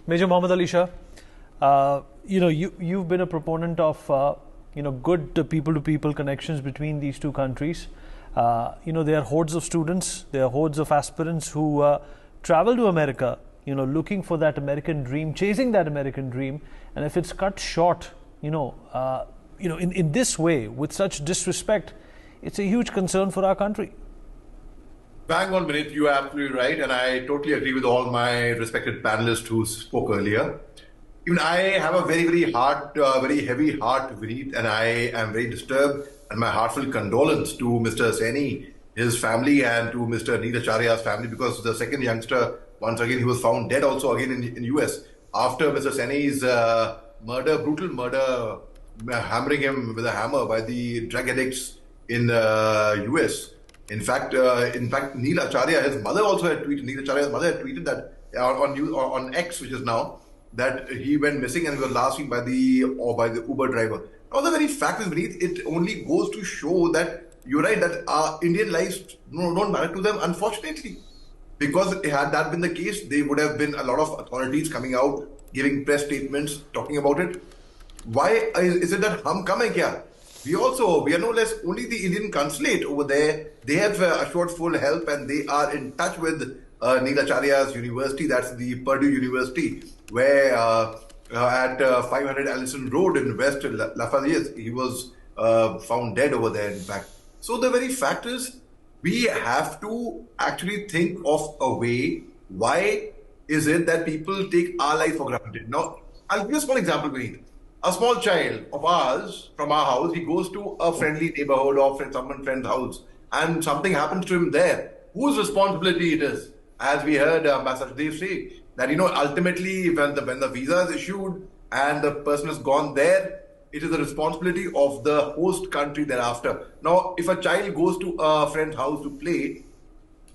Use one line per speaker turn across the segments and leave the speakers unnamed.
Major Mohammed Ali Shah, you've been a proponent of good people-to-people connections between these two countries. There are hordes of students, there are hordes of aspirants who travel to America, looking for that American dream, chasing that American dream, and if it's cut short, in this way, with such disrespect, it's a huge concern for our country.
Bang on, Vinit, you are absolutely right, and I totally agree with all my respected panelists who spoke earlier. Even I have a very heavy heart, Vinit, and I am very disturbed, and my heartfelt condolence to Mr. Saini, his family, and to Mr. Neel Acharya's family, because the second youngster, once again, he was found dead also again in US after Mr. Saini's brutal murder, hammering him with a hammer by the drug addicts in US. In fact, Neel Acharya, his mother also had tweeted. Neel Acharya's mother had tweeted that on X, which is now, that he went missing and he was last seen by the Uber driver. Now, the very fact is, Vinit, it only goes to show that you're right, that our Indian lives don't matter to them, unfortunately. Because had that been the case, there would have been a lot of authorities coming out, giving press statements, talking about it. Why is it that hum kam hai kya? We are no less only the Indian consulate over there. They have assured full help, and they are in touch with Neel Acharya's university. That's the Purdue University, where at 500 Allison Road in West Lafayette, he was found dead over there, in fact. So the very fact is, we have to actually think of a way. Why is it that people take our life for granted? Now, I'll give you a small example, Vinit. A small child of ours, from our house, he goes to a friendly neighborhood or someone's friend's house, and something happens to him there. Whose responsibility it is? As we heard Ambassador Dev say, that ultimately when the visa is issued and the person has gone there, it is the responsibility of the host country thereafter. Now, if a child goes to a friend's house to play,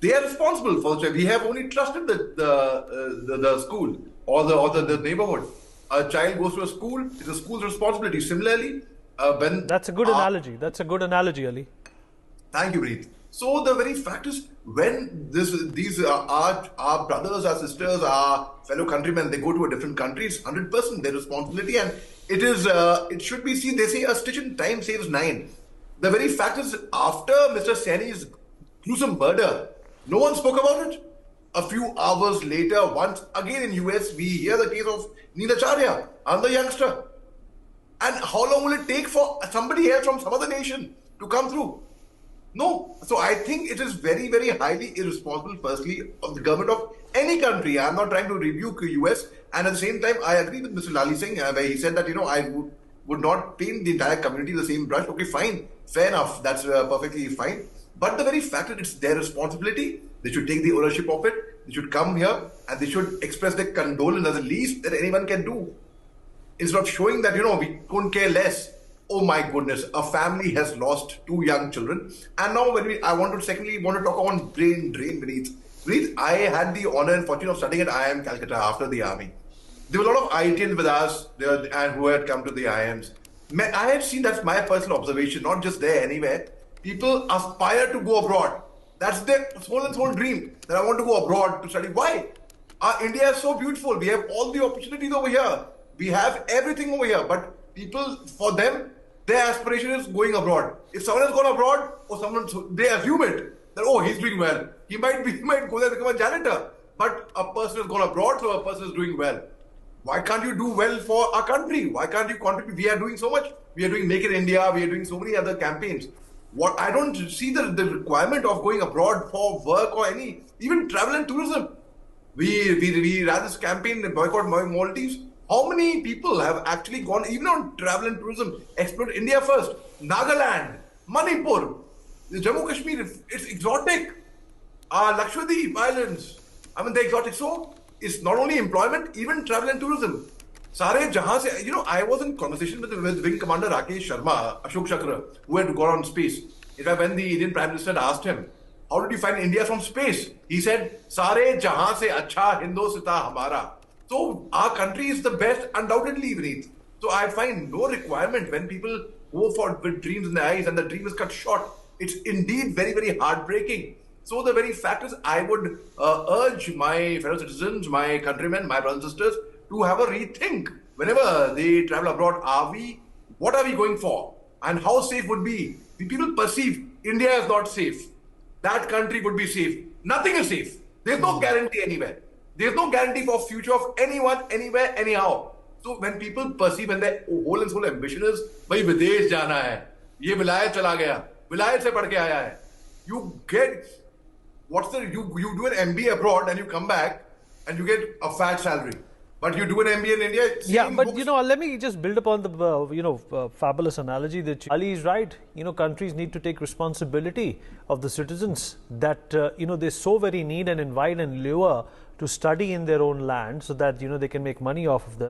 they are responsible for the child. We have only trusted the school or the neighborhood. A child goes to a school, it's a school's responsibility. Similarly, when...
That's a good analogy. That's a good analogy, Ali.
Thank you, Preet. So the very fact is, when these our brothers, our sisters, our fellow countrymen, they go to a different country, it's 100% their responsibility, and it should be seen. They say a stitch in time saves 9. The very fact is, after Mr. Saini's gruesome murder, no one spoke about it. A few hours later, once again in US, we hear the case of Neel Acharya, another youngster. And how long will it take for somebody else from some other nation to come through? No. So I think it is very, very highly irresponsible, firstly, of the government of any country. I'm not trying to rebuke US. And at the same time, I agree with Mr. Lali Singh, where he said that, I would not paint the entire community the same brush. Okay, fine. Fair enough. That's perfectly fine. But the very fact that it's their responsibility, they should take the ownership of it. They should come here and they should express their condolence as the least that anyone can do. Instead of showing that, we couldn't care less. Oh my goodness, a family has lost 2 young children. And now I want to talk on brain drain, Vinit. I had the honor and fortune of studying at IIM Calcutta after the army. There were a lot of IITians with us and who had come to the IIMs. I had seen, that's my personal observation, not just there, anywhere. People aspire to go abroad. That's their soul and soul dream, that I want to go abroad to study. Why? India is so beautiful. We have all the opportunities over here. We have everything over here. But people, for them, their aspiration is going abroad. If someone has gone abroad, they assume it, that, he's doing well. He might go there and become a janitor. But a person has gone abroad, so a person is doing well. Why can't you do well for our country? Why can't you contribute? We are doing so much. We are doing Make in India. We are doing so many other campaigns. I don't see the requirement of going abroad for work or even travel and tourism. We ran this campaign, Boycott Maldives. How many people have actually gone, even on travel and tourism, explored India first? Nagaland, Manipur, Jammu Kashmir, it's exotic. Lakshadweep Islands, they're exotic. So it's not only employment, even travel and tourism. I was in conversation with Wing Commander Rakesh Sharma, Ashok Chakra, who had gone on space. In fact, when the Indian Prime Minister asked him, how did you find India from space? He said, Sare jahan se acha Hindosita hamara. So our country is the best, undoubtedly, Vinit. So I find no requirement when people go with dreams in their eyes and the dream is cut short. It's indeed very, very heartbreaking. So the very fact is, I would urge my fellow citizens, my countrymen, my brothers and sisters, to have a rethink whenever they travel abroad. What are we going for? And how safe would be? The people perceive India is not safe. That country would be safe. Nothing is safe. There's no guarantee anywhere. There's no guarantee for future of anyone, anywhere, anyhow. So when people perceive, and their whole and sole ambition is, भाई विदेश जाना है, ये विलायत चला गया, विलायत से पढ़ के आया है. You get you do an MBA abroad and you come back and you get a fat salary. But you do an MBA in India.
Yeah, but let me just build upon the fabulous analogy that Ali is right. Countries need to take responsibility of the citizens that they so very need and invite and lure to study in their own land, so that they can make money off of them.